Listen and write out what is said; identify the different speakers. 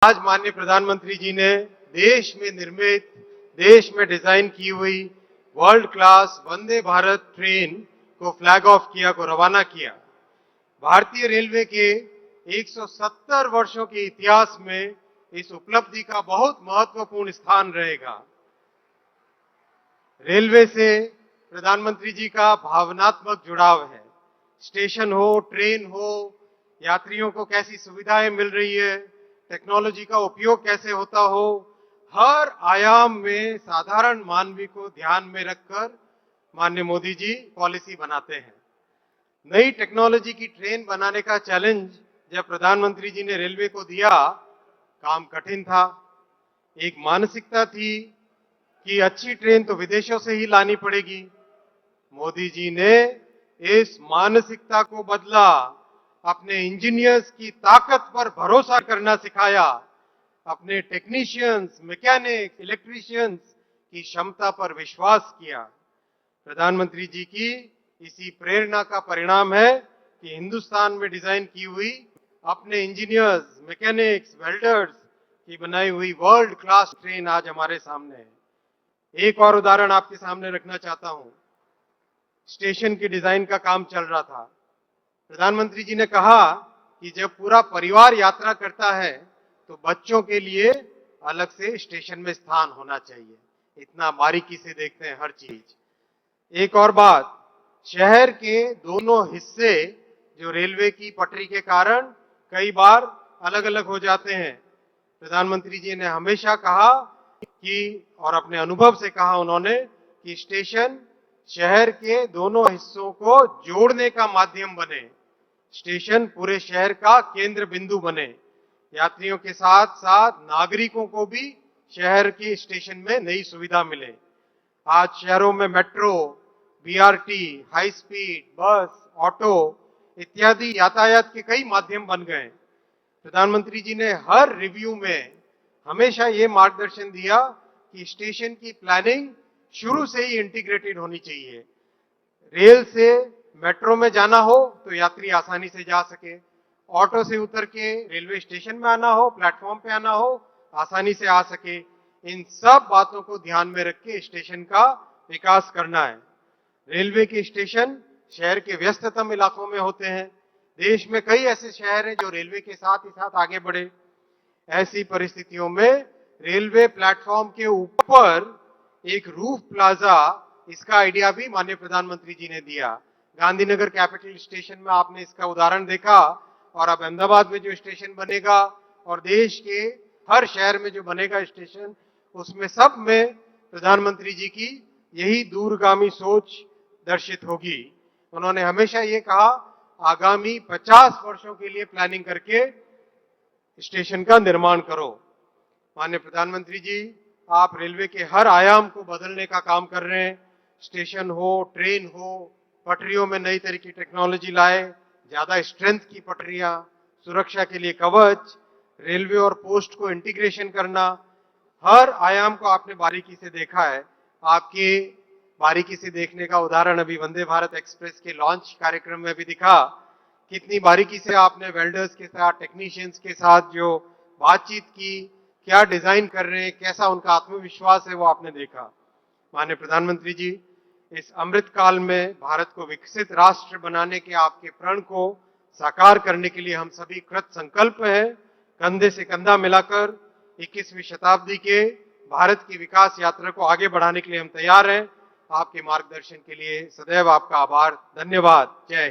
Speaker 1: आज माननीय प्रधानमंत्री जी ने देश में निर्मित, देश में डिजाइन की हुई world class Vande Bharat train को फ्लैग ऑफ किया, को रवाना किया। भारतीय रेलवे के 170 वर्षों के इतिहास में इस उपलब्धि का बहुत महत्वपूर्ण स्थान रहेगा। रेलवे से प्रधानमंत्री जी का भावनात्मक जुड़ाव है। स्टेशन हो, ट्रेन हो, यात्रियों को कैसी सुविधाएं मिल रही है, टेक्नोलॉजी का उपयोग कैसे होता हो, हर आयाम में साधारण मानवी को ध्यान में रखकर माननीय मोदी जी पॉलिसी बनाते हैं। नई टेक्नोलॉजी की ट्रेन बनाने का चैलेंज जब प्रधानमंत्री जी ने रेलवे को दिया, काम कठिन था। एक मानसिकता थी कि अच्छी ट्रेन तो विदेशों से ही लानी पड़ेगी। मोदी जी ने इस मानसिकता को बदला, अपने इंजीनियर्स की ताकत पर भरोसा करना सिखाया, अपने टेक्नीशियंस, मैकेनिक्स, इलेक्ट्रीशियंस की क्षमता पर विश्वास किया। प्रधानमंत्री जी की इसी प्रेरणा का परिणाम है कि हिंदुस्तान में डिजाइन की हुई, अपने इंजीनियर्स, मैकेनिक्स, वेल्डर्स की बनाई हुई वर्ल्ड क्लास ट्रेन आज हमारे सामने है। एक और उदाहरण आपके सामने रखना चाहता हूं। स्टेशन की डिजाइन का काम चल रहा था। प्रधानमंत्री जी ने कहा कि जब पूरा परिवार यात्रा करता है तो बच्चों के लिए अलग से स्टेशन में स्थान होना चाहिए। इतना बारीकी से देखते हैं हर चीज। एक और बात, शहर के दोनों हिस्से जो रेलवे की पटरी के कारण कई बार अलग अलग हो जाते हैं। प्रधानमंत्री जी ने हमेशा कहा कि, और अपने अनुभव से कहा उन्होंने, कि स्टेशन शहर के दोनों हिस्सों को जोड़ने का माध्यम बने, स्टेशन पूरे शहर का केंद्र बिंदु बने। यात्रियों के साथ साथ नागरिकों को भी शहर के स्टेशन में नई सुविधा मिले। आज शहरों में मेट्रो, बीआरटी, हाई स्पीड बस, ऑटो इत्यादि यातायात के कई माध्यम बन गए। प्रधानमंत्री जी ने हर रिव्यू में हमेशा ये मार्गदर्शन दिया कि स्टेशन की प्लानिंग शुरू से ही इंटीग्रेटेड होनी चाहिए। रेल से मेट्रो में जाना हो तो यात्री आसानी से जा सके, ऑटो से उतर के रेलवे स्टेशन में आना हो, प्लेटफॉर्म पे आना हो, आसानी से आ सके। इन सब बातों को ध्यान में रख के स्टेशन का विकास करना है। रेलवे के स्टेशन शहर के व्यस्ततम इलाकों में होते हैं। देश में कई ऐसे शहर हैं जो रेलवे के साथ ही साथ आगे बढ़े। ऐसी परिस्थितियों में रेलवे प्लेटफॉर्म के ऊपर एक रूफ प्लाजा, इसका आइडिया भी माननीय प्रधानमंत्री जी ने दिया। गांधीनगर कैपिटल स्टेशन में आपने इसका उदाहरण देखा, और अब अहमदाबाद में जो स्टेशन बनेगा और देश के हर शहर में जो बनेगा स्टेशन, उसमें सब में प्रधानमंत्री जी की यही दूरगामी सोच दर्शित होगी। उन्होंने हमेशा ये कहा, आगामी 50 वर्षों के लिए प्लानिंग करके स्टेशन का निर्माण करो। माननीय प्रधानमंत्री जी, आप रेलवे के हर आयाम को बदलने का काम कर रहे हैं। स्टेशन हो, ट्रेन हो, पटरियों में नई तरह की टेक्नोलॉजी लाए, ज्यादा स्ट्रेंथ की पटरियां, सुरक्षा के लिए कवच, रेलवे और पोस्ट को इंटीग्रेशन करना, हर आयाम को आपने बारीकी से देखा है। आपके बारीकी से देखने का उदाहरण अभी वंदे भारत एक्सप्रेस के लॉन्च कार्यक्रम में भी दिखा। कितनी बारीकी से आपने वेल्डर्स के साथ, टेक्नीशियंस के साथ जो बातचीत की, क्या डिजाइन कर रहे हैं, कैसा उनका आत्मविश्वास है, वो आपने देखा। माननीय प्रधानमंत्री जी, इस अमृत काल में भारत को विकसित राष्ट्र बनाने के आपके प्रण को साकार करने के लिए हम सभी कृत संकल्प हैं। कंधे से कंधा मिलाकर 21वीं शताब्दी के भारत की विकास यात्रा को आगे बढ़ाने के लिए हम तैयार हैं। आपके मार्गदर्शन के लिए सदैव आपका आभार। धन्यवाद। जय हिंद।